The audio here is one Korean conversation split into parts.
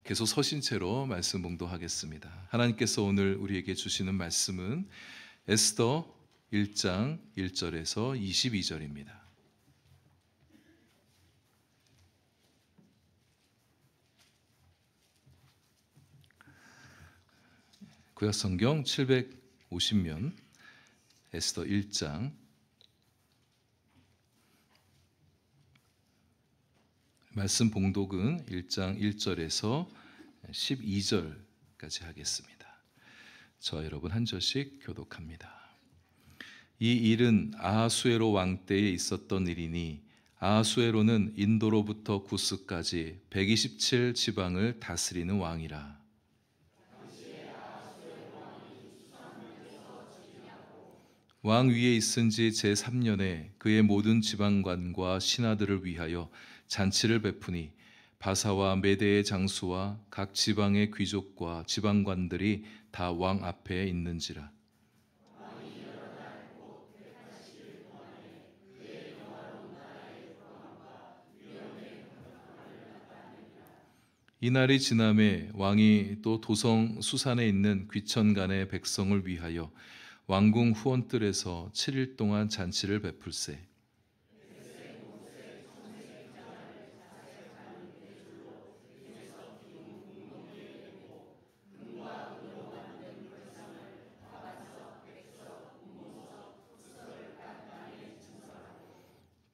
계속 서신 채로 말씀 봉독하겠습니다. 하나님께서 오늘 우리에게 주시는 말씀은 에스더 1장 1절에서 22절입니다. 구약성경 750면 에스더 1장 말씀 봉독은 1장 1절에서 12절까지 하겠습니다. 저와 여러분 한 절씩 교독합니다. 이 일은 아하수에로 왕 때에 있었던 일이니 아하수에로는 인도로부터 구스까지 127 지방을 다스리는 왕이라. 왕 위에 있은 지 제3년에 그의 모든 지방관과 신하들을 위하여 잔치를 베푸니 바사와 메대의 장수와 각 지방의 귀족과 지방관들이 다 왕 앞에 있는지라. 이날이 지남에 왕이 또 도성 수산에 있는 귀천간의 백성을 위하여 왕궁 후원뜰에서 7일 동안 잔치를 베풀세.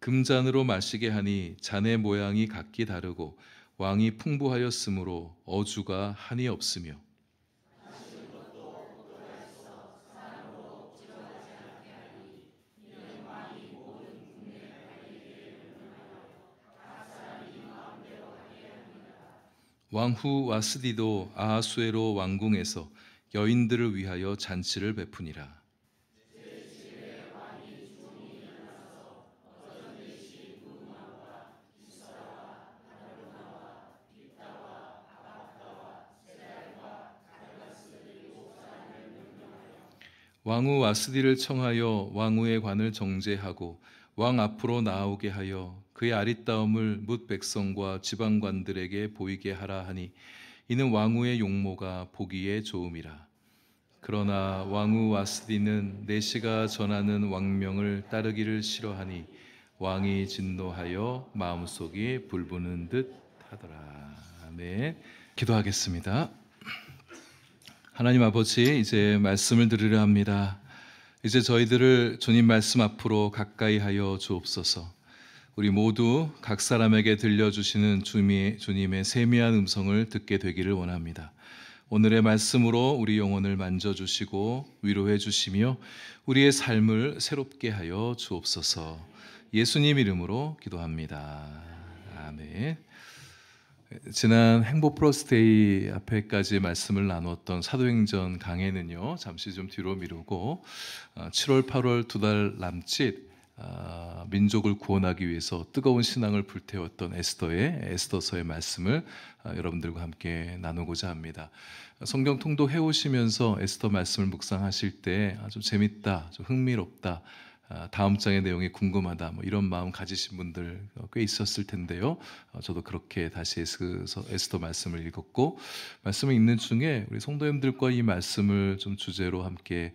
금잔으로 마시게 하니 잔의 모양이 각기 다르고 왕이 풍부하였으므로 어주가 한이 없으며 왕후 와스디도 아하수에로 왕궁에서 여인들을 위하여 잔치를 베푸니라. 왕후 와스디를 청하여 왕후의 관을 정제하고 왕 앞으로 나오게 하여 그의 아리따움을 뭇 백성과 지방관들에게 보이게 하라 하니 이는 왕후의 용모가 보기에 좋음이라. 그러나 왕후 와스디는 내시가 전하는 왕명을 따르기를 싫어하니 왕이 진노하여 마음속이 불부는 듯 하더라. 아멘. 기도하겠습니다. 하나님 아버지, 이제 말씀을 들으려 합니다. 이제 저희들을 주님 말씀 앞으로 가까이 하여 주옵소서. 우리 모두 각 사람에게 들려주시는 주님의 세미한 음성을 듣게 되기를 원합니다. 오늘의 말씀으로 우리 영혼을 만져주시고 위로해 주시며 우리의 삶을 새롭게 하여 주옵소서. 예수님 이름으로 기도합니다. 아멘. 지난 행복 플러스데이 앞에까지 말씀을 나누었던 사도행전 강해는요, 잠시 좀 뒤로 미루고 7월, 8월 2달 남짓 민족을 구원하기 위해서 뜨거운 신앙을 불태웠던 에스더서의 말씀을 여러분들과 함께 나누고자 합니다. 성경 통독해 오시면서 에스더 말씀을 묵상하실 때 좀 재밌다, 좀 흥미롭다, 다음 장의 내용이 궁금하다, 이런 마음 가지신 분들 꽤 있었을 텐데요. 저도 그렇게 다시 에스더 말씀을 읽었고, 말씀을 읽는 중에 우리 성도님들과 이 말씀을 좀 주제로 함께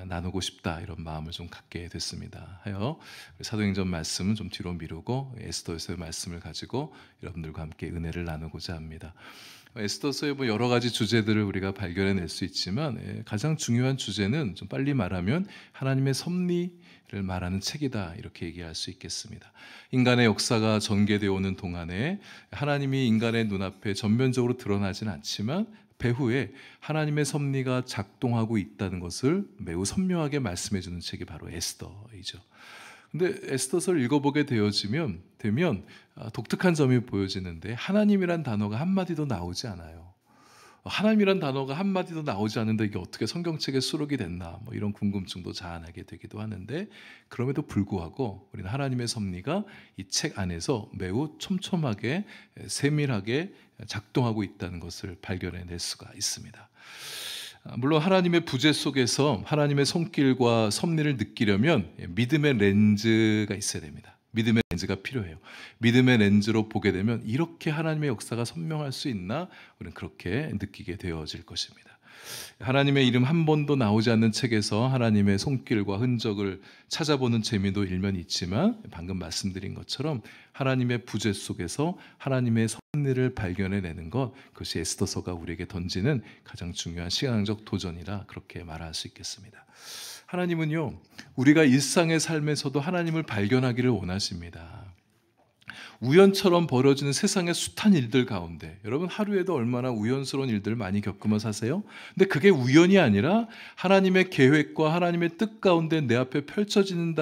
나누고 싶다, 이런 마음을 좀 갖게 됐습니다. 하여 사도행전 말씀은 좀 뒤로 미루고 에스더서의 말씀을 가지고 여러분들과 함께 은혜를 나누고자 합니다. 에스더서의 여러 가지 주제들을 우리가 발견해낼 수 있지만 가장 중요한 주제는 좀 빨리 말하면 하나님의 섭리를 말하는 책이다, 이렇게 얘기할 수 있겠습니다. 인간의 역사가 전개되어 오는 동안에 하나님이 인간의 눈앞에 전면적으로 드러나지는 않지만 배후에 하나님의 섭리가 작동하고 있다는 것을 매우 선명하게 말씀해 주는 책이 바로 에스더이죠. 근데 에스더서를 읽어보게 되면 독특한 점이 보여지는데 하나님이란 단어가 한마디도 나오지 않아요. 하나님이란 단어가 한마디도 나오지 않는데 이게 어떻게 성경책에 수록이 됐나, 이런 궁금증도 자아나게 되기도 하는데, 그럼에도 불구하고 우리는 하나님의 섭리가 이 책 안에서 매우 촘촘하게 세밀하게 작동하고 있다는 것을 발견해낼 수가 있습니다. 물론 하나님의 부재 속에서 하나님의 손길과 섭리를 느끼려면 믿음의 렌즈가 있어야 됩니다. 믿음의 렌즈가 필요해요. 믿음의 렌즈로 보게 되면 이렇게 하나님의 역사가 선명할 수 있나? 우리는 그렇게 느끼게 되어질 것입니다. 하나님의 이름 한 번도 나오지 않는 책에서 하나님의 손길과 흔적을 찾아보는 재미도 일면이 있지만, 방금 말씀드린 것처럼 하나님의 부재 속에서 하나님의 섭리를 발견해내는 것, 그것이 에스더서가 우리에게 던지는 가장 중요한 신앙적 도전이라 그렇게 말할 수 있겠습니다. 하나님은요, 우리가 일상의 삶에서도 하나님을 발견하기를 원하십니다. 우연처럼 벌어지는 세상의 숱한 일들 가운데, 여러분 하루에도 얼마나 우연스러운 일들 많이 겪으며 사세요? 근데 그게 우연이 아니라 하나님의 계획과 하나님의 뜻 가운데 내 앞에 펼쳐지는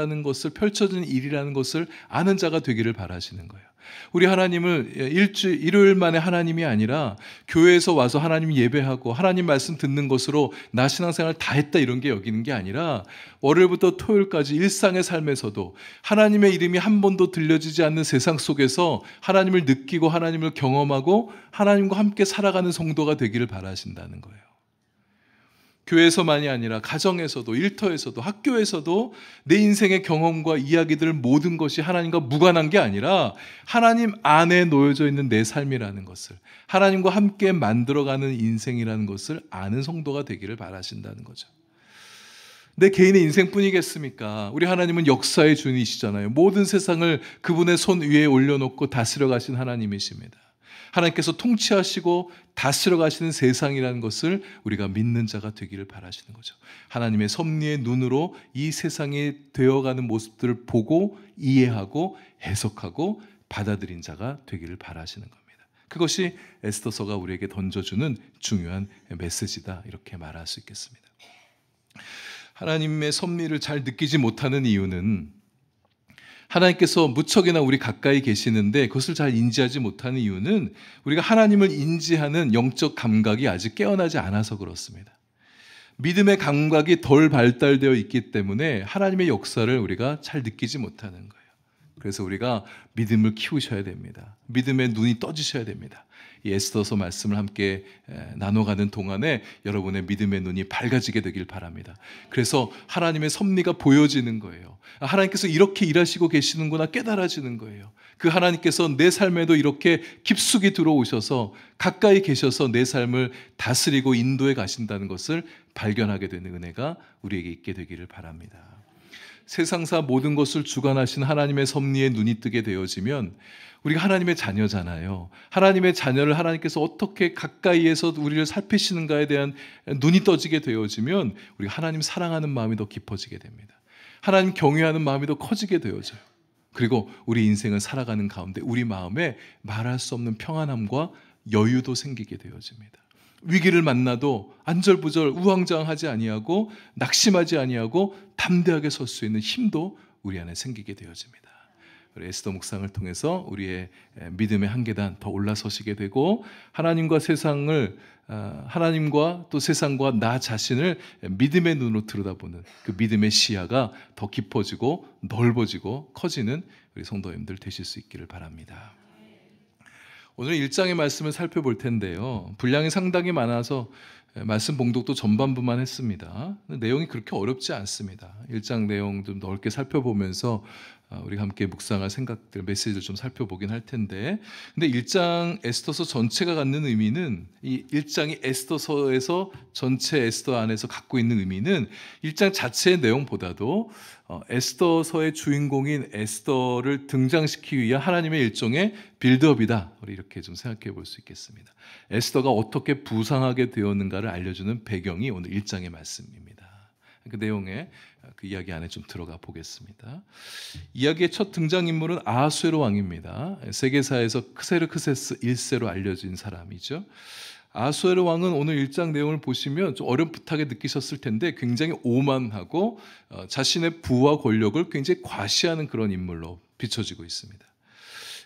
일이라는 것을 아는 자가 되기를 바라시는 거예요. 우리 하나님을 일요일 만에 하나님이 아니라 교회에서 와서 하나님 예배하고 하나님 말씀 듣는 것으로 나 신앙생활 다 했다 이런 게 여기는 게 아니라, 월요일부터 토요일까지 일상의 삶에서도 하나님의 이름이 한 번도 들려지지 않는 세상 속에서 하나님을 느끼고 하나님을 경험하고 하나님과 함께 살아가는 성도가 되기를 바라신다는 거예요. 교회에서만이 아니라 가정에서도, 일터에서도, 학교에서도 내 인생의 경험과 이야기들 모든 것이 하나님과 무관한 게 아니라 하나님 안에 놓여져 있는 내 삶이라는 것을, 하나님과 함께 만들어가는 인생이라는 것을 아는 성도가 되기를 바라신다는 거죠. 내 개인의 인생뿐이겠습니까? 우리 하나님은 역사의 주인이시잖아요. 모든 세상을 그분의 손 위에 올려놓고 다스려 가신 하나님이십니다. 하나님께서 통치하시고 다스려 가시는 세상이라는 것을 우리가 믿는 자가 되기를 바라시는 거죠. 하나님의 섭리의 눈으로 이 세상이 되어가는 모습들을 보고 이해하고 해석하고 받아들인 자가 되기를 바라시는 겁니다. 그것이 에스더서가 우리에게 던져주는 중요한 메시지다, 이렇게 말할 수 있겠습니다. 하나님의 섭리를 잘 느끼지 못하는 이유는, 하나님께서 무척이나 우리 가까이 계시는데 그것을 잘 인지하지 못하는 이유는, 우리가 하나님을 인지하는 영적 감각이 아직 깨어나지 않아서 그렇습니다. 믿음의 감각이 덜 발달되어 있기 때문에 하나님의 역사를 우리가 잘 느끼지 못하는 거예요. 그래서 우리가 믿음을 키우셔야 됩니다. 믿음의 눈이 떠지셔야 됩니다. 이 에스더서 말씀을 함께 나눠가는 동안에 여러분의 믿음의 눈이 밝아지게 되길 바랍니다. 그래서 하나님의 섭리가 보여지는 거예요. 하나님께서 이렇게 일하시고 계시는구나 깨달아지는 거예요. 그 하나님께서 내 삶에도 이렇게 깊숙이 들어오셔서 가까이 계셔서 내 삶을 다스리고 인도해 가신다는 것을 발견하게 되는 은혜가 우리에게 있게 되기를 바랍니다. 세상사 모든 것을 주관하신 하나님의 섭리에 눈이 뜨게 되어지면, 우리가 하나님의 자녀잖아요. 하나님의 자녀를 하나님께서 어떻게 가까이에서 우리를 살피시는가에 대한 눈이 떠지게 되어지면 우리가 하나님 사랑하는 마음이 더 깊어지게 됩니다. 하나님 경외하는 마음이 더 커지게 되어져요. 그리고 우리 인생을 살아가는 가운데 우리 마음에 말할 수 없는 평안함과 여유도 생기게 되어집니다. 위기를 만나도 안절부절 우왕좌왕하지 아니하고 낙심하지 아니하고 담대하게 설 수 있는 힘도 우리 안에 생기게 되어집니다. 에스더 묵상을 통해서 우리의 믿음의 한 계단 더 올라서시게 되고, 하나님과 세상을, 하나님과 또 세상과 나 자신을 믿음의 눈으로 들여다보는 그 믿음의 시야가 더 깊어지고 넓어지고 커지는 우리 성도님들 되실 수 있기를 바랍니다. 오늘 1장의 말씀을 살펴볼 텐데요, 분량이 상당히 많아서 말씀 봉독도 전반부만 했습니다. 내용이 그렇게 어렵지 않습니다. 1장 내용 좀 넓게 살펴보면서 우리가 함께 묵상할 생각들, 메시지를 좀 살펴보긴 할 텐데, 근데 1장 에스더서 전체가 갖는 의미는, 이 1장이 에스더서에서 전체 에스더 안에서 갖고 있는 의미는 1장 자체의 내용보다도 에스더서의 주인공인 에스더를 등장시키기 위한 하나님의 일종의 빌드업이다, 우리 이렇게 좀 생각해 볼 수 있겠습니다. 에스더가 어떻게 부상하게 되었는가를 알려주는 배경이 오늘 1장의 말씀입니다. 그 내용에, 그 이야기 안에 좀 들어가 보겠습니다. 이야기의 첫 등장인물은 아하수에로 왕입니다. 세계사에서 크세르크세스 1세로 알려진 사람이죠. 아하수에로 왕은 오늘 1장 내용을 보시면 좀 어렴풋하게 느끼셨을 텐데, 굉장히 오만하고 자신의 부와 권력을 굉장히 과시하는 그런 인물로 비춰지고 있습니다.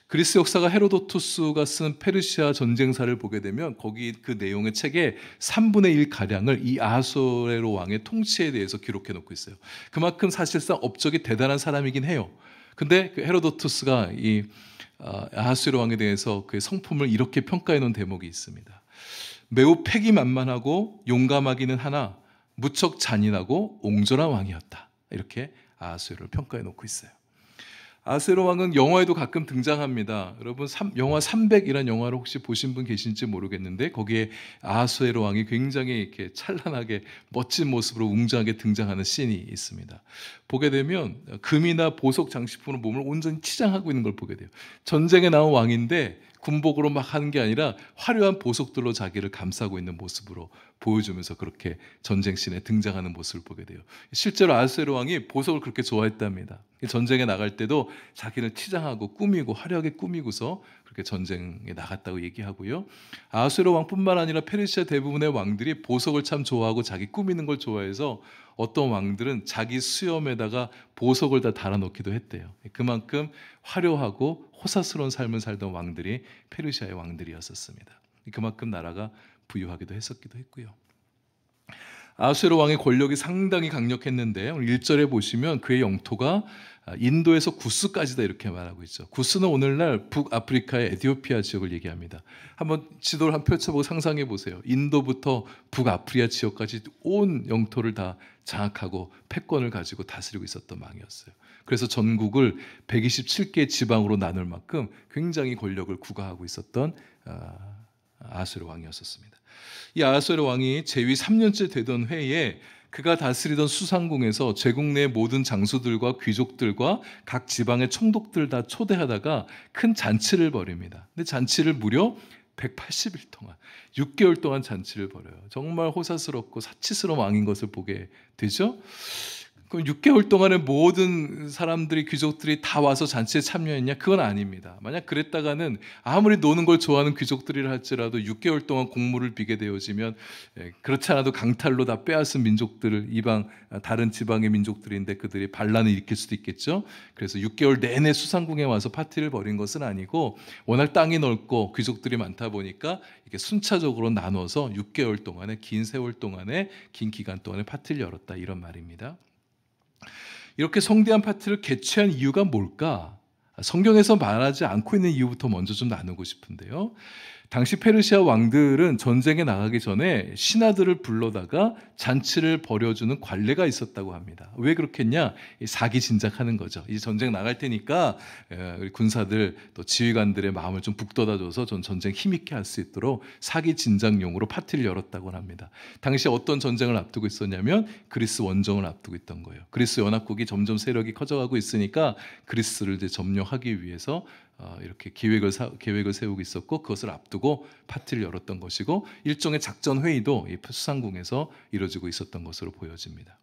그리스 역사가 헤로도투스가 쓴 페르시아 전쟁사를 보게 되면 거기 그 내용의 책의 3분의 1 가량을 이 아하수에로 왕의 통치에 대해서 기록해 놓고 있어요. 그만큼 사실상 업적이 대단한 사람이긴 해요. 근데 그 헤로도투스가 이 아하수에로 왕에 대해서 그의 성품을 이렇게 평가해 놓은 대목이 있습니다. 매우 패기만만하고 용감하기는 하나 무척 잔인하고 옹졸한 왕이었다, 이렇게 아하수에로를 평가해 놓고 있어요. 아하수에로 왕은 영화에도 가끔 등장합니다. 여러분 영화 300이라는 영화를 혹시 보신 분 계신지 모르겠는데 거기에 아하수에로 왕이 굉장히 이렇게 찬란하게 멋진 모습으로 웅장하게 등장하는 씬이 있습니다. 보게 되면 금이나 보석 장식품으로 몸을 온전히 치장하고 있는 걸 보게 돼요. 전쟁에 나온 왕인데 군복으로 막 하는 게 아니라 화려한 보석들로 자기를 감싸고 있는 모습으로 보여주면서 그렇게 전쟁 씬에 등장하는 모습을 보게 돼요. 실제로 아하수에로 왕이 보석을 그렇게 좋아했답니다. 전쟁에 나갈 때도 자기를 치장하고 꾸미고 화려하게 꾸미고서 그렇게 전쟁에 나갔다고 얘기하고요. 아하수에로 왕뿐만 아니라 페르시아 대부분의 왕들이 보석을 참 좋아하고 자기 꾸미는 걸 좋아해서 어떤 왕들은 자기 수염에다가 보석을 다 달아놓기도 했대요. 그만큼 화려하고 호사스러운 삶을 살던 왕들이 페르시아의 왕들이었었습니다. 그만큼 나라가 부유하기도 했었기도 했고요. 아하수에로 왕의 권력이 상당히 강력했는데 오늘 1절에 보시면 그의 영토가 인도에서 구스까지다 이렇게 말하고 있죠. 구스는 오늘날 북아프리카의 에티오피아 지역을 얘기합니다. 한번 지도를 한번 펼쳐보고 상상해 보세요. 인도부터 북아프리카 지역까지 온 영토를 다 장악하고 패권을 가지고 다스리고 있었던 왕이었어요. 그래서 전국을 127개 지방으로 나눌 만큼 굉장히 권력을 구가하고 있었던 아하수에로 왕이었습니다. 이 아하수에로 왕이 재위 3년째 되던 해에 그가 다스리던 수상궁에서 제국 내 모든 장수들과 귀족들과 각 지방의 총독들 다 초대하다가 큰 잔치를 벌입니다. 근데 잔치를 무려 180일 동안 6개월 동안 잔치를 벌여요. 정말 호사스럽고 사치스러운 왕인 것을 보게 되죠. 그럼 6개월 동안에 모든 사람들이 귀족들이 다 와서 잔치에 참여했냐? 그건 아닙니다. 만약 그랬다가는 아무리 노는 걸 좋아하는 귀족들이라 할지라도 6개월 동안 공물을 비게 되어지면 그렇지 않아도 강탈로 다 빼앗은 민족들을 다른 지방의 민족들인데 그들이 반란을 일으킬 수도 있겠죠. 그래서 6개월 내내 수상궁에 와서 파티를 벌인 것은 아니고 워낙 땅이 넓고 귀족들이 많다 보니까 이렇게 순차적으로 나눠서 6개월 동안에 긴 세월 동안에 긴 기간 동안에 파티를 열었다 이런 말입니다. 이렇게 성대한 파티를 개최한 이유가 뭘까? 성경에서 말하지 않고 있는 이유부터 먼저 좀 나누고 싶은데요. 당시 페르시아 왕들은 전쟁에 나가기 전에 신하들을 불러다가 잔치를 벌여주는 관례가 있었다고 합니다. 왜 그렇겠냐? 사기 진작하는 거죠. 이제 전쟁 나갈 테니까 우리 군사들 또 지휘관들의 마음을 좀 북돋아줘서 전쟁 힘있게 할 수 있도록 사기 진작용으로 파티를 열었다고 합니다. 당시 어떤 전쟁을 앞두고 있었냐면 그리스 원정을 앞두고 있던 거예요. 그리스 연합국이 점점 세력이 커져가고 있으니까 그리스를 이제 점령하기 위해서 이렇게 계획을 세우고 있었고 그것을 앞두고 파티를 열었던 것이고 일종의 작전 회의도 이 수상궁에서 이루어지고 있었던 것으로 보여집니다.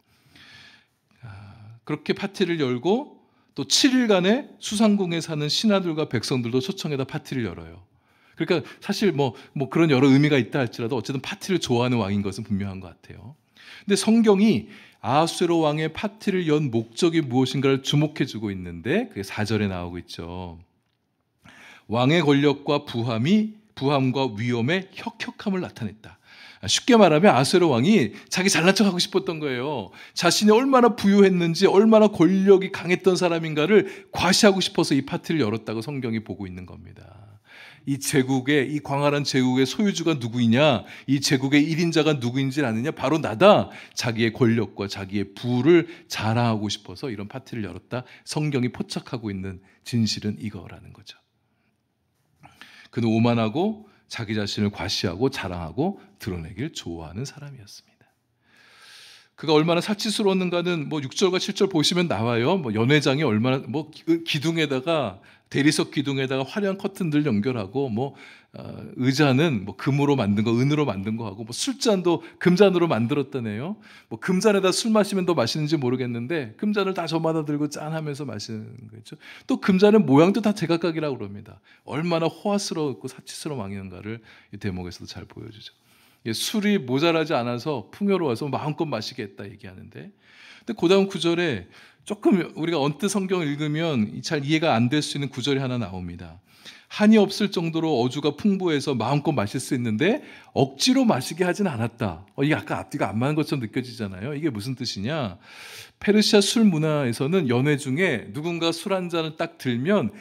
그렇게 파티를 열고 또 7일간의 수상궁에 사는 신하들과 백성들도 초청해다 파티를 열어요. 그러니까 사실 뭐 그런 여러 의미가 있다 할지라도 어쨌든 파티를 좋아하는 왕인 것은 분명한 것 같아요. 근데 성경이 아하수에로 왕의 파티를 연 목적이 무엇인가를 주목해주고 있는데 그게 4절에 나오고 있죠. 왕의 권력과 부함과 위엄의 혁혁함을 나타냈다. 쉽게 말하면 아하수에로 왕이 자기 잘난 척하고 싶었던 거예요. 자신이 얼마나 부유했는지 얼마나 권력이 강했던 사람인가를 과시하고 싶어서 이 파티를 열었다고 성경이 보고 있는 겁니다. 이 광활한 제국의 소유주가 누구이냐, 이 제국의 1인자가 누구인지 아느냐, 바로 나다. 자기의 권력과 자기의 부를 자랑하고 싶어서 이런 파티를 열었다. 성경이 포착하고 있는 진실은 이거라는 거죠. 그는 오만하고 자기 자신을 과시하고 자랑하고 드러내길 좋아하는 사람이었습니다. 그가 얼마나 사치스러웠는가는 6절과 7절 보시면 나와요. 연회장이 얼마나 기둥에다가 대리석 기둥에다가 화려한 커튼들 연결하고 의자는 금으로 만든 거, 은으로 만든 거 하고 술잔도 금잔으로 만들었다네요. 금잔에다 술 마시면 더 맛있는지 모르겠는데 금잔을 다 저마다 들고 짠하면서 마시는 거죠. 또 금잔의 모양도 다 제각각이라고 그럽니다. 얼마나 호화스러웠고 사치스러운 왕이었는가를 이 대목에서도 잘 보여주죠. 술이 모자라지 않아서 풍요로워서 마음껏 마시게 했다 얘기하는데, 근데 그 다음 구절에 조금 우리가 언뜻 성경을 읽으면 잘 이해가 안 될 수 있는 구절이 하나 나옵니다. 한이 없을 정도로 어주가 풍부해서 마음껏 마실 수 있는데 억지로 마시게 하진 않았다. 이게 아까 앞뒤가 안 맞는 것처럼 느껴지잖아요. 이게 무슨 뜻이냐? 페르시아 술 문화에서는 연회 중에 누군가 술 한 잔을 딱 들면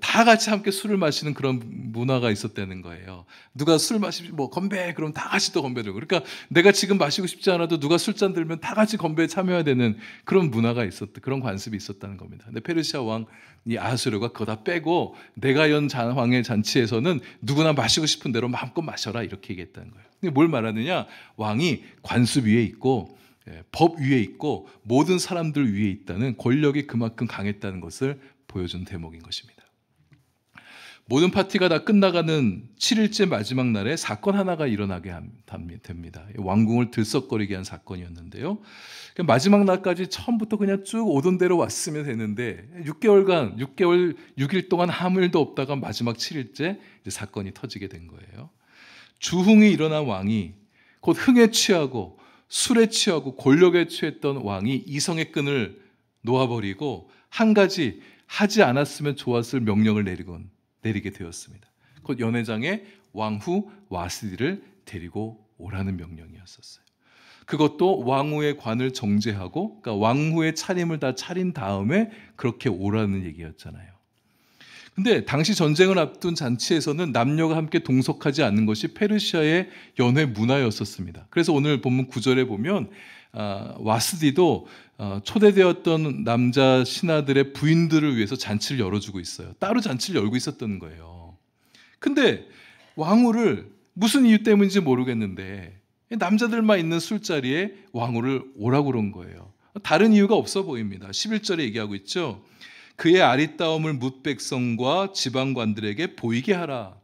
다 같이 함께 술을 마시는 그런 문화가 있었다는 거예요. 누가 술 마시면 뭐 건배 그럼 다 같이 또 건배 들고, 그러니까 내가 지금 마시고 싶지 않아도 누가 술잔 들면 다 같이 건배에 참여해야 되는 그런 문화가 있었다, 그런 관습이 있었다는 겁니다. 근데 페르시아 왕 이 아하수에로가 그거 다 빼고 내가 연 왕의 잔치에서는 누구나 마시고 싶은 대로 마음껏 마셔라, 이렇게 얘기했다는 거예요. 근데 뭘 말하느냐? 왕이 관습 위에 있고 법 위에 있고 모든 사람들 위에 있다는, 권력이 그만큼 강했다는 것을 보여준 대목인 것입니다. 모든 파티가 다 끝나가는 7일째 마지막 날에 사건 하나가 일어나게 됩니다. 왕궁을 들썩거리게 한 사건이었는데요. 마지막 날까지 처음부터 그냥 쭉 오던 대로 왔으면 되는데 6일 동안 아무 일도 없다가 마지막 7일째 이제 사건이 터지게 된 거예요. 주흥이 일어난 왕이, 곧 흥에 취하고 술에 취하고 권력에 취했던 왕이 이성의 끈을 놓아버리고 한 가지 하지 않았으면 좋았을 명령을 내리게 되었습니다. 곧 연회장에 왕후 와스디를 데리고 오라는 명령이었었어요. 그것도 왕후의 관을 정제하고, 그러니까 왕후의 차림을 다 차린 다음에 그렇게 오라는 얘기였잖아요. 근데 당시 전쟁을 앞둔 잔치에서는 남녀가 함께 동석하지 않는 것이 페르시아의 연회 문화였었습니다. 그래서 오늘 본문 9절에 보면 와스디도 초대되었던 남자 신하들의 부인들을 위해서 잔치를 열어주고 있어요. 따로 잔치를 열고 있었던 거예요. 근데 왕후를 무슨 이유 때문인지 모르겠는데 남자들만 있는 술자리에 왕후를 오라고 그런 거예요. 다른 이유가 없어 보입니다. 11절에 얘기하고 있죠. 그의 아리따움을 뭇 백성과 지방관들에게 보이게 하라.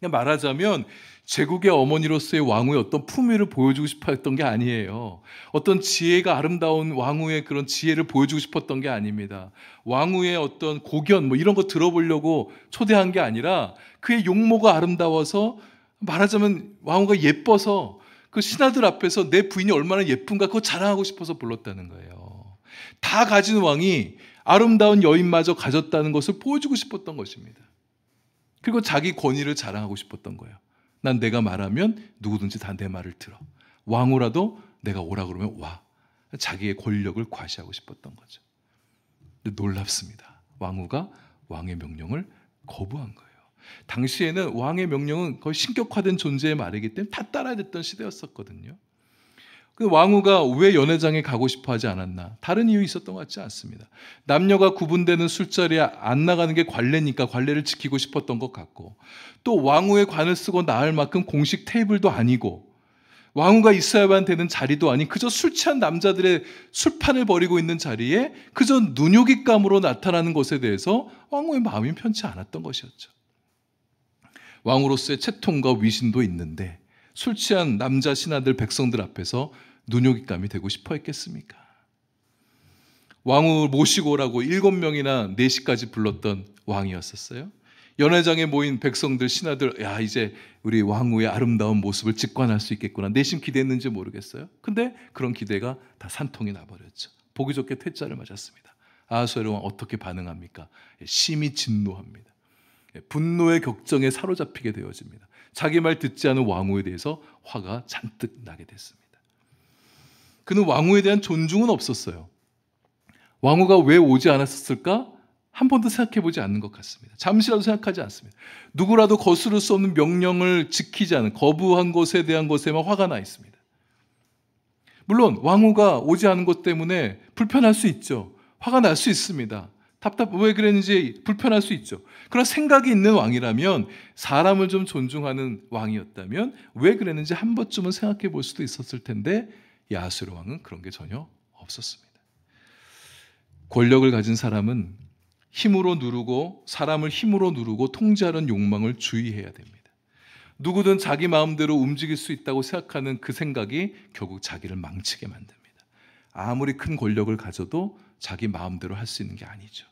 그냥 말하자면 제국의 어머니로서의 왕후의 어떤 품위를 보여주고 싶어 했던 게 아니에요. 어떤 지혜가 아름다운 왕후의 그런 지혜를 보여주고 싶었던 게 아닙니다. 왕후의 어떤 고견 뭐 이런 거 들어보려고 초대한 게 아니라 그의 용모가 아름다워서, 말하자면 왕후가 예뻐서 그 신하들 앞에서 내 부인이 얼마나 예쁜가 그거 자랑하고 싶어서 불렀다는 거예요. 다 가진 왕이 아름다운 여인마저 가졌다는 것을 보여주고 싶었던 것입니다. 그리고 자기 권위를 자랑하고 싶었던 거예요. 난 내가 말하면 누구든지 다 내 말을 들어. 왕후라도 내가 오라 그러면 와. 자기의 권력을 과시하고 싶었던 거죠. 근데 놀랍습니다. 왕후가 왕의 명령을 거부한 거예요. 당시에는 왕의 명령은 거의 신격화된 존재의 말이기 때문에 다 따라야 됐던 시대였었거든요. 그 왕후가 왜 연회장에 가고 싶어 하지 않았나? 다른 이유 있었던 것 같지 않습니다. 남녀가 구분되는 술자리에 안 나가는 게 관례니까 관례를 지키고 싶었던 것 같고, 또 왕후의 관을 쓰고 나을 만큼 공식 테이블도 아니고 왕후가 있어야만 되는 자리도 아닌 그저 술 취한 남자들의 술판을 벌이고 있는 자리에 그저 눈요깃감으로 나타나는 것에 대해서 왕후의 마음이 편치 않았던 것이었죠. 왕으로서의 채통과 위신도 있는데 술 취한 남자 신하들 백성들 앞에서 눈요깃감이 되고 싶어 했겠습니까? 왕후 모시고 오라고 7명이나 4시까지 불렀던 왕이었었어요. 연회장에 모인 백성들 신하들, 야 이제 우리 왕후의 아름다운 모습을 직관할 수 있겠구나, 내심 기대했는지 모르겠어요. 근데 그런 기대가 다 산통이 나버렸죠. 보기 좋게 퇴짜를 맞았습니다. 아하수에로 왕 어떻게 반응합니까? 심히 진노합니다. 분노의 격정에 사로잡히게 되어집니다. 자기 말 듣지 않은 왕후에 대해서 화가 잔뜩 나게 됐습니다. 그는 왕후에 대한 존중은 없었어요. 왕후가 왜 오지 않았을까? 한 번도 생각해 보지 않는 것 같습니다. 잠시라도 생각하지 않습니다. 누구라도 거스를 수 없는 명령을 지키지 않은, 거부한 것에 대한 것에만 화가 나 있습니다. 물론 왕후가 오지 않은 것 때문에 불편할 수 있죠. 화가 날 수 있습니다. 왜 그랬는지 불편할 수 있죠. 그런 생각이 있는 왕이라면, 사람을 좀 존중하는 왕이었다면 왜 그랬는지 한 번쯤은 생각해 볼 수도 있었을 텐데, 이 아하수에로 왕은 그런 게 전혀 없었습니다. 권력을 가진 사람은 사람을 힘으로 누르고 통제하는 욕망을 주의해야 됩니다. 누구든 자기 마음대로 움직일 수 있다고 생각하는 그 생각이 결국 자기를 망치게 만듭니다. 아무리 큰 권력을 가져도 자기 마음대로 할 수 있는 게 아니죠.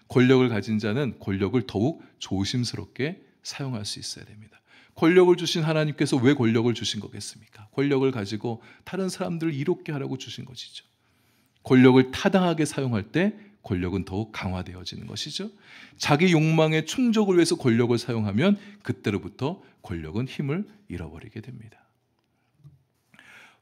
권력을 가진 자는 권력을 더욱 조심스럽게 사용할 수 있어야 됩니다. 권력을 주신 하나님께서 왜 권력을 주신 거겠습니까? 권력을 가지고 다른 사람들을 이롭게 하라고 주신 것이죠. 권력을 타당하게 사용할 때 권력은 더욱 강화되어지는 것이죠. 자기 욕망의 충족을 위해서 권력을 사용하면 그때로부터 권력은 힘을 잃어버리게 됩니다.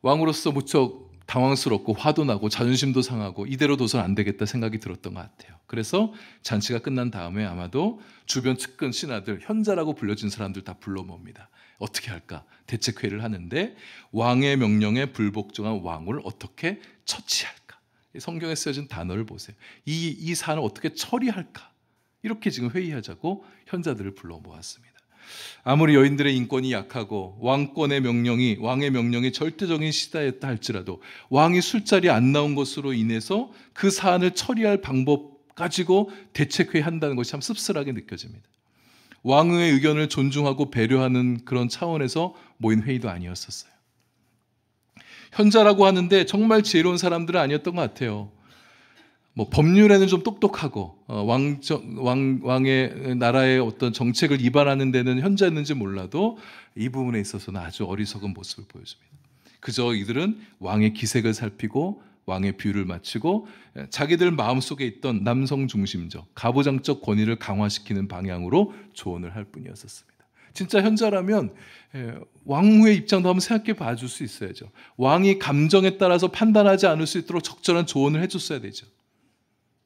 왕으로서 무척 당황스럽고 화도 나고 자존심도 상하고 이대로 둬선 안 되겠다 생각이 들었던 것 같아요. 그래서 잔치가 끝난 다음에 아마도 주변 측근 신하들, 현자라고 불려진 사람들 다 불러 모읍니다. 어떻게 할까? 대책회의를 하는데 왕의 명령에 불복종한 왕을 어떻게 처치할까? 성경에 쓰여진 단어를 보세요. 이 사안을 어떻게 처리할까? 이렇게 지금 회의하자고 현자들을 불러 모았습니다. 아무리 여인들의 인권이 약하고 왕의 명령이 절대적인 시대였다 할지라도 왕이 술자리에 안 나온 것으로 인해서 그 사안을 처리할 방법 가지고 대책회의 한다는 것이 참 씁쓸하게 느껴집니다. 왕의 의견을 존중하고 배려하는 그런 차원에서 모인 회의도 아니었었어요. 현자라고 하는데 정말 지혜로운 사람들은 아니었던 것 같아요. 법률에는 좀 똑똑하고 왕의 나라의 어떤 정책을 위반하는 데는 현자였는지 몰라도 이 부분에 있어서는 아주 어리석은 모습을 보여줍니다. 그저 이들은 왕의 기색을 살피고 왕의 비유를 마치고 자기들 마음속에 있던 남성 중심적, 가부장적 권위를 강화시키는 방향으로 조언을 할 뿐이었습니다. 진짜 현자라면 왕후의 입장도 한번 생각해 봐줄 수 있어야죠. 왕이 감정에 따라서 판단하지 않을 수 있도록 적절한 조언을 해줬어야 되죠.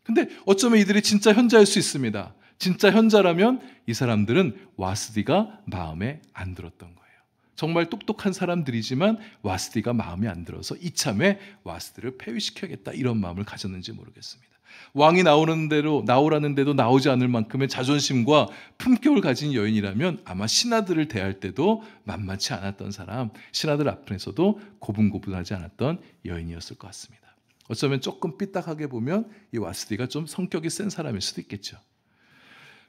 근데 어쩌면 이들이 진짜 현자일 수 있습니다. 진짜 현자라면 이 사람들은 와스디가 마음에 안 들었던 거예요. 정말 똑똑한 사람들이지만 와스디가 마음에 안 들어서 이참에 와스디를 폐위시켜야겠다 이런 마음을 가졌는지 모르겠습니다. 왕이 나오라는 데도 나오지 않을 만큼의 자존심과 품격을 가진 여인이라면 아마 신하들을 대할 때도 만만치 않았던 사람, 신하들 앞에서도 고분고분하지 않았던 여인이었을 것 같습니다. 어쩌면 조금 삐딱하게 보면 이 와스디가 좀 성격이 센 사람일 수도 있겠죠.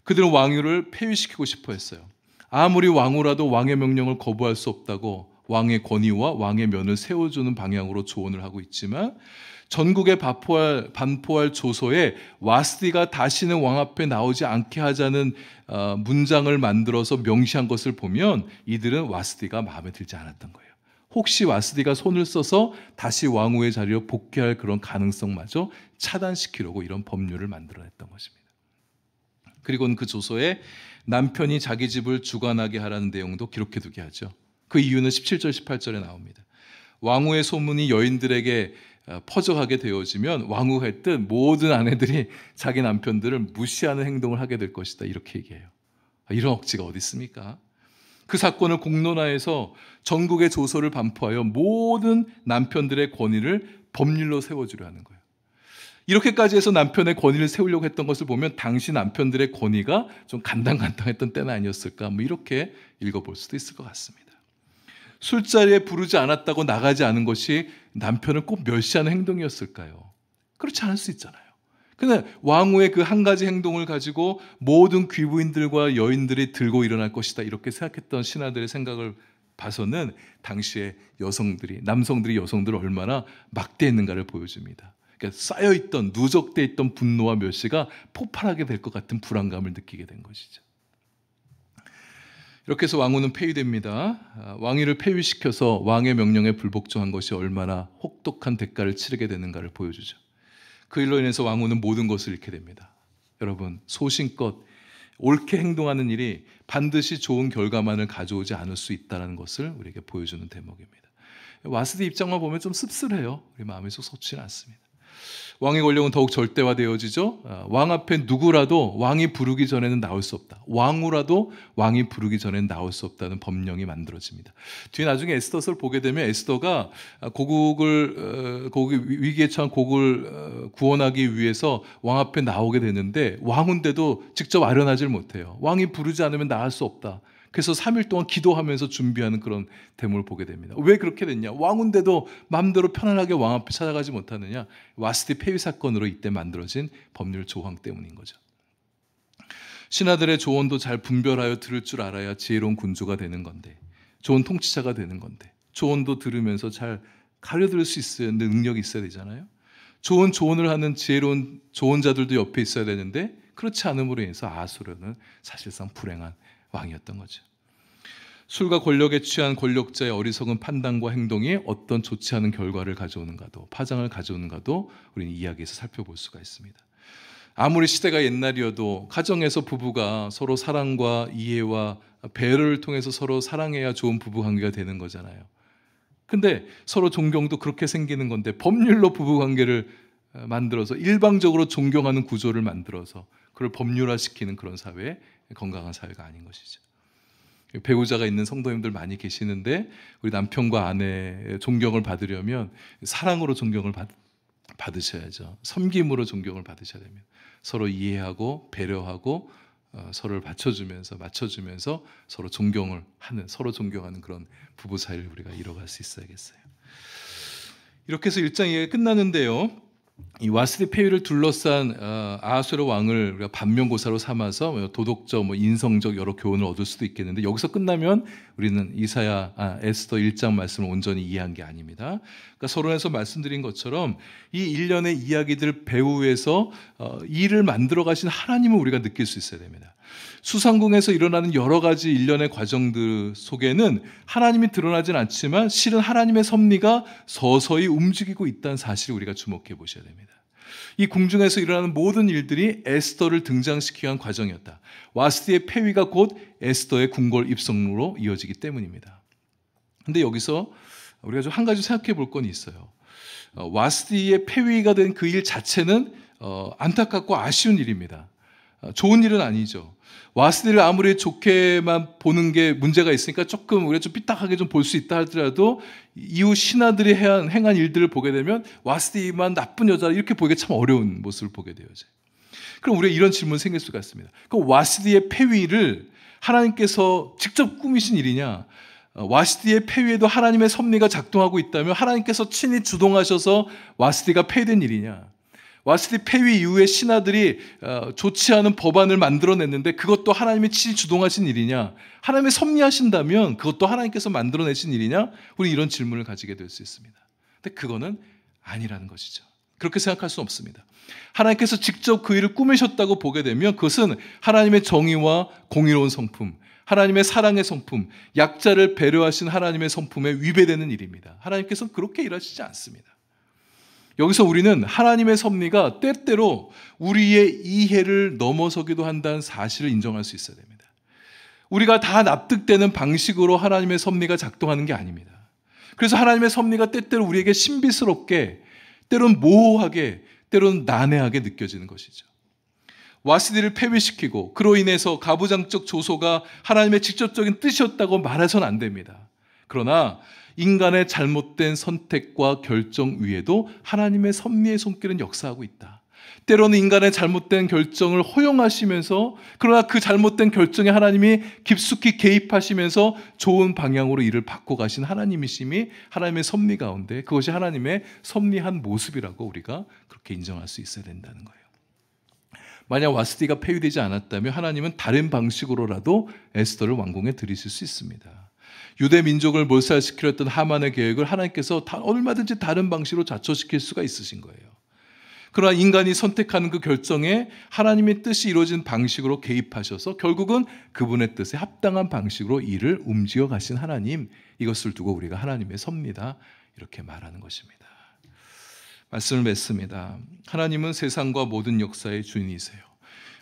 그들은 왕위를 폐위시키고 싶어 했어요. 아무리 왕후라도 왕의 명령을 거부할 수 없다고 왕의 권위와 왕의 면을 세워주는 방향으로 조언을 하고 있지만 전국에 반포할 조서에 와스디가 다시는 왕 앞에 나오지 않게 하자는 문장을 만들어서 명시한 것을 보면 이들은 와스디가 마음에 들지 않았던 거예요. 혹시 와스디가 손을 써서 다시 왕후의 자리로 복귀할 그런 가능성마저 차단시키려고 이런 법률을 만들어냈던 것입니다. 그리고는 그 조서에 남편이 자기 집을 주관하게 하라는 내용도 기록해두게 하죠. 그 이유는 17절, 18절에 나옵니다. 왕후의 소문이 여인들에게 퍼져가게 되어지면 왕후가 했든 모든 아내들이 자기 남편들을 무시하는 행동을 하게 될 것이다. 이렇게 얘기해요. 이런 억지가 어디 있습니까? 그 사건을 공론화해서 전국의 조서를 반포하여 모든 남편들의 권위를 법률로 세워주려 하는 거예요. 이렇게까지 해서 남편의 권위를 세우려고 했던 것을 보면 당시 남편들의 권위가 좀 간당간당했던 때는 아니었을까, 이렇게 읽어볼 수도 있을 것 같습니다. 술자리에 부르지 않았다고 나가지 않은 것이 남편을 꼭 멸시하는 행동이었을까요? 그렇지 않을 수 있잖아요. 그런데 왕후의 그 한 가지 행동을 가지고 모든 귀부인들과 여인들이 들고 일어날 것이다 이렇게 생각했던 신하들의 생각을 봐서는 당시에 남성들이 여성들을 얼마나 막대했는가를 보여줍니다. 그러니까 쌓여있던 누적되어 있던 분노와 멸시가 폭발하게 될 것 같은 불안감을 느끼게 된 것이죠. 이렇게 해서 왕후는 폐위됩니다. 왕위를 폐위시켜서 왕의 명령에 불복종한 것이 얼마나 혹독한 대가를 치르게 되는가를 보여주죠. 그 일로 인해서 왕후는 모든 것을 잃게 됩니다. 여러분, 소신껏 옳게 행동하는 일이 반드시 좋은 결과만을 가져오지 않을 수 있다는 것을 우리에게 보여주는 대목입니다. 와스디 입장만 보면 좀 씁쓸해요. 우리 마음이 속 솟지는 않습니다. 왕의 권력은 더욱 절대화되어지죠. 왕 앞에 누구라도 왕이 부르기 전에는 나올 수 없다. 왕후라도 왕이 부르기 전에는 나올 수 없다는 법령이 만들어집니다. 뒤에 나중에 에스더서를 보게 되면 에스더가 위기에 처한 고국을 구원하기 위해서 왕 앞에 나오게 되는데 왕인데도 직접 아련하지 못해요. 왕이 부르지 않으면 나갈 수 없다. 그래서 3일 동안 기도하면서 준비하는 그런 대목을 보게 됩니다. 왜 그렇게 됐냐? 왕인데도 마음대로 편안하게 왕 앞에 찾아가지 못하느냐? 와스디 폐위 사건으로 이때 만들어진 법률 조항 때문인 거죠. 신하들의 조언도 잘 분별하여 들을 줄 알아야 지혜로운 군주가 되는 건데, 좋은 통치자가 되는 건데, 조언도 들으면서 잘 가려들을 수 있어야 하는 능력이 있어야 되잖아요. 좋은 조언을 하는 지혜로운 조언자들도 옆에 있어야 되는데 그렇지 않음으로 인해서 아하수르는 사실상 불행한 왕이었던 거죠. 술과 권력에 취한 권력자의 어리석은 판단과 행동이 어떤 좋지 않은 결과를 가져오는가도, 파장을 가져오는가도 우리는 이야기에서 살펴볼 수가 있습니다. 아무리 시대가 옛날이어도 가정에서 부부가 서로 사랑과 이해와 배려를 통해서 서로 사랑해야 좋은 부부 관계가 되는 거잖아요. 근데 서로 존경도 그렇게 생기는 건데 법률로 부부관계를 만들어서 일방적으로 존경하는 구조를 만들어서 그걸 법률화시키는 그런 사회, 건강한 사회가 아닌 것이죠. 배우자가 있는 성도님들 많이 계시는데 우리 남편과 아내의 존경을 받으려면 사랑으로 존경을 받으셔야죠. 섬김으로 존경을 받으셔야 됩니다. 서로 이해하고 배려하고 서로를 맞춰주면서 서로 서로 존경하는 그런 부부 사이를 우리가 이뤄갈 수 있어야겠어요. 이렇게 해서 1장 이야기가 끝나는데요. 이 와스디 폐위를 둘러싼 아하수에로 왕을 우리가 반면교사로 삼아서 도덕적, 인성적 여러 교훈을 얻을 수도 있겠는데 여기서 끝나면 우리는 에스더 1장 말씀을 온전히 이해한 게 아닙니다. 그러니까 서론에서 말씀드린 것처럼 이 일련의 이야기들 배후에서 일을 만들어 가신 하나님을 우리가 느낄 수 있어야 됩니다. 수상궁에서 일어나는 여러 가지 일련의 과정들 속에는 하나님이 드러나진 않지만 실은 하나님의 섭리가 서서히 움직이고 있다는 사실을 우리가 주목해 보셔야 됩니다. 이 궁중에서 일어나는 모든 일들이 에스더를 등장시키기 위한 과정이었다. 와스디의 폐위가 곧 에스더의 궁궐 입성으로 이어지기 때문입니다. 그런데 여기서 우리가 좀 한 가지 생각해 볼 건 있어요. 와스디의 폐위가 된 그 일 자체는 안타깝고 아쉬운 일입니다. 좋은 일은 아니죠. 와스디를 아무리 좋게만 보는 게 문제가 있으니까 조금 우리가 좀 삐딱하게 좀 볼 수 있다 하더라도 이후 신하들이 행한 일들을 보게 되면 와스디만 나쁜 여자 이렇게 보기가 참 어려운 모습을 보게 되어요. 그럼 우리가 이런 질문이 생길 수가 있습니다. 그 와스디의 폐위를 하나님께서 직접 꾸미신 일이냐? 와스디의 폐위에도 하나님의 섭리가 작동하고 있다면 하나님께서 친히 주동하셔서 와스디가 폐위된 일이냐? 와스디 폐위 이후에 신하들이 좋지 않은 법안을 만들어냈는데 그것도 하나님이 친히 주동하신 일이냐? 하나님의 섭리하신다면 그것도 하나님께서 만들어내신 일이냐? 우리 이런 질문을 가지게 될 수 있습니다. 근데 그거는 아니라는 것이죠. 그렇게 생각할 수는 없습니다. 하나님께서 직접 그 일을 꾸미셨다고 보게 되면 그것은 하나님의 정의와 공의로운 성품, 하나님의 사랑의 성품, 약자를 배려하신 하나님의 성품에 위배되는 일입니다. 하나님께서는 그렇게 일하시지 않습니다. 여기서 우리는 하나님의 섭리가 때때로 우리의 이해를 넘어서기도 한다는 사실을 인정할 수 있어야 됩니다. 우리가 다 납득되는 방식으로 하나님의 섭리가 작동하는 게 아닙니다. 그래서 하나님의 섭리가 때때로 우리에게 신비스럽게, 때로는 모호하게, 때로는 난해하게 느껴지는 것이죠. 와스디를 폐위시키고 그로 인해서 가부장적 조소가 하나님의 직접적인 뜻이었다고 말해서는 안 됩니다. 그러나 인간의 잘못된 선택과 결정 위에도 하나님의 섭리의 손길은 역사하고 있다. 때로는 인간의 잘못된 결정을 허용하시면서 그러나 그 잘못된 결정에 하나님이 깊숙이 개입하시면서 좋은 방향으로 일을 바꿔가신 하나님이심이 하나님의 섭리 가운데 그것이 하나님의 섭리한 모습이라고 우리가 그렇게 인정할 수 있어야 된다는 거예요. 만약 와스디가 폐위되지 않았다면 하나님은 다른 방식으로라도 에스더를 왕궁에 들이실 수 있습니다. 유대 민족을 몰살시키려 했던 하만의 계획을 하나님께서 얼마든지 다른 방식으로 좌초시킬 수가 있으신 거예요. 그러나 인간이 선택하는 그 결정에 하나님의 뜻이 이루어진 방식으로 개입하셔서 결국은 그분의 뜻에 합당한 방식으로 일을 움직여 가신 하나님, 이것을 두고 우리가 하나님의 섭리다 이렇게 말하는 것입니다. 말씀을 맺습니다. 하나님은 세상과 모든 역사의 주인이세요.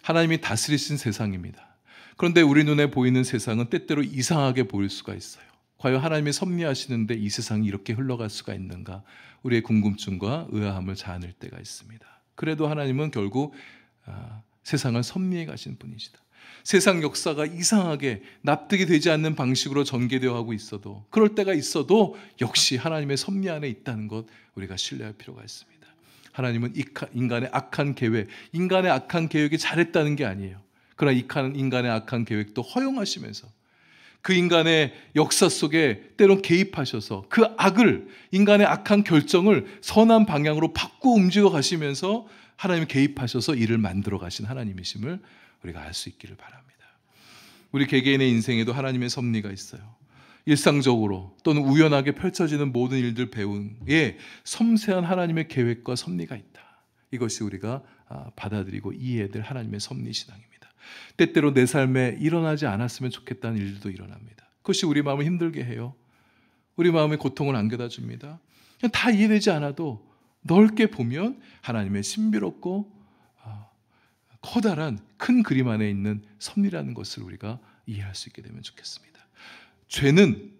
하나님이 다스리신 세상입니다. 그런데 우리 눈에 보이는 세상은 때때로 이상하게 보일 수가 있어요. 과연 하나님이 섭리하시는데 이 세상이 이렇게 흘러갈 수가 있는가? 우리의 궁금증과 의아함을 자아낼 때가 있습니다. 그래도 하나님은 결국 세상을 섭리해 가신 분이시다. 세상 역사가 이상하게 납득이 되지 않는 방식으로 전개되어 하고 있어도 그럴 때가 있어도 역시 하나님의 섭리 안에 있다는 것 우리가 신뢰할 필요가 있습니다. 하나님은 인간의 악한 계획, 인간의 악한 계획이 잘했다는 게 아니에요. 그러나 인간의 악한 계획도 허용하시면서 그 인간의 역사 속에 때론 개입하셔서 그 악을, 인간의 악한 결정을 선한 방향으로 바꾸어 움직여 가시면서 하나님이 개입하셔서 일을 만들어 가신 하나님이심을 우리가 알 수 있기를 바랍니다. 우리 개개인의 인생에도 하나님의 섭리가 있어요. 일상적으로 또는 우연하게 펼쳐지는 모든 일들 배우에 섬세한 하나님의 계획과 섭리가 있다. 이것이 우리가 받아들이고 이해해야 될 하나님의 섭리 신앙입니다. 때때로 내 삶에 일어나지 않았으면 좋겠다는 일도 일어납니다. 그것이 우리 마음을 힘들게 해요. 우리 마음에 고통을 안겨다 줍니다. 그냥 다 이해되지 않아도 넓게 보면 하나님의 신비롭고 커다란 큰 그림 안에 있는 섭리라는 것을 우리가 이해할 수 있게 되면 좋겠습니다. 죄는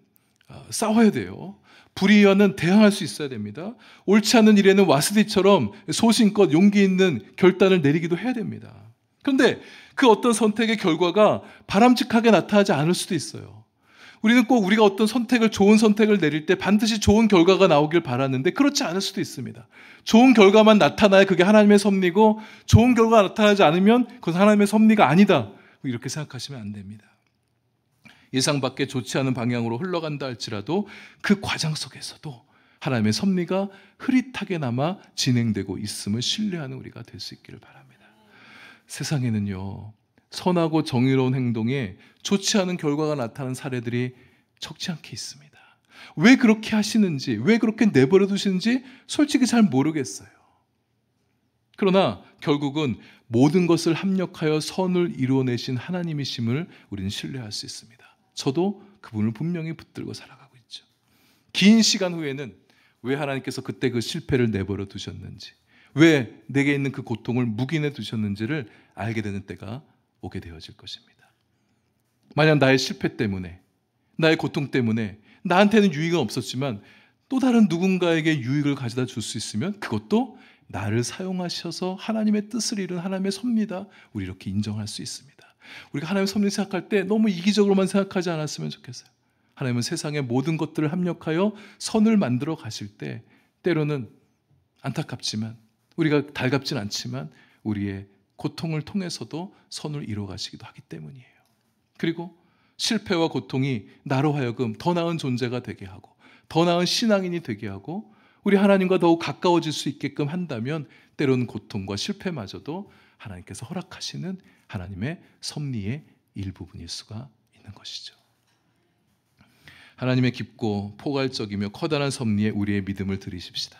싸워야 돼요. 불의와는 대항할 수 있어야 됩니다. 옳지 않은 일에는 와스디처럼 소신껏 용기 있는 결단을 내리기도 해야 됩니다. 그런데 그 어떤 선택의 결과가 바람직하게 나타나지 않을 수도 있어요. 우리는 꼭 우리가 어떤 좋은 선택을 내릴 때 반드시 좋은 결과가 나오길 바라는데 그렇지 않을 수도 있습니다. 좋은 결과만 나타나야 그게 하나님의 섭리고, 좋은 결과가 나타나지 않으면 그것은 하나님의 섭리가 아니다, 이렇게 생각하시면 안 됩니다. 예상 밖에 좋지 않은 방향으로 흘러간다 할지라도 그 과정 속에서도 하나님의 섭리가 흐릿하게나마 진행되고 있음을 신뢰하는 우리가 될 수 있기를 바랍니다. 세상에는요, 선하고 정의로운 행동에 좋지 않은 결과가 나타나는 사례들이 적지 않게 있습니다. 왜 그렇게 하시는지, 왜 그렇게 내버려 두시는지 솔직히 잘 모르겠어요. 그러나 결국은 모든 것을 합력하여 선을 이루어내신 하나님이심을 우리는 신뢰할 수 있습니다. 저도 그분을 분명히 붙들고 살아가고 있죠. 긴 시간 후에는 왜 하나님께서 그때 그 실패를 내버려 두셨는지, 왜 내게 있는 그 고통을 묵인해 두셨는지를 알게 되는 때가 오게 되어질 것입니다. 만약 나의 실패 때문에, 나의 고통 때문에 나한테는 유익은 없었지만 또 다른 누군가에게 유익을 가져다 줄 수 있으면 그것도 나를 사용하셔서 하나님의 뜻을 이룬 하나님의 섭리다, 우리 이렇게 인정할 수 있습니다. 우리가 하나님의 섭리 생각할 때 너무 이기적으로만 생각하지 않았으면 좋겠어요. 하나님은 세상의 모든 것들을 합력하여 선을 만들어 가실 때 때로는 안타깝지만, 우리가 달갑진 않지만 우리의 고통을 통해서도 선을 이루어 가시기도 하기 때문이에요. 그리고 실패와 고통이 나로 하여금 더 나은 존재가 되게 하고, 더 나은 신앙인이 되게 하고, 우리 하나님과 더욱 가까워질 수 있게끔 한다면 때로는 고통과 실패마저도 하나님께서 허락하시는 하나님의 섭리의 일부분일 수가 있는 것이죠. 하나님의 깊고 포괄적이며 커다란 섭리에 우리의 믿음을 드리십시다.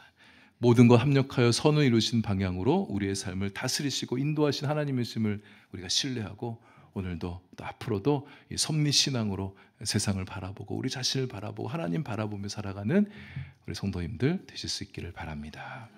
모든 것 합력하여 선을 이루신 방향으로 우리의 삶을 다스리시고 인도하신 하나님이심을 우리가 신뢰하고, 오늘도 또 앞으로도 이 섭리 신앙으로 세상을 바라보고 우리 자신을 바라보고 하나님 바라보며 살아가는 우리 성도님들 되실 수 있기를 바랍니다.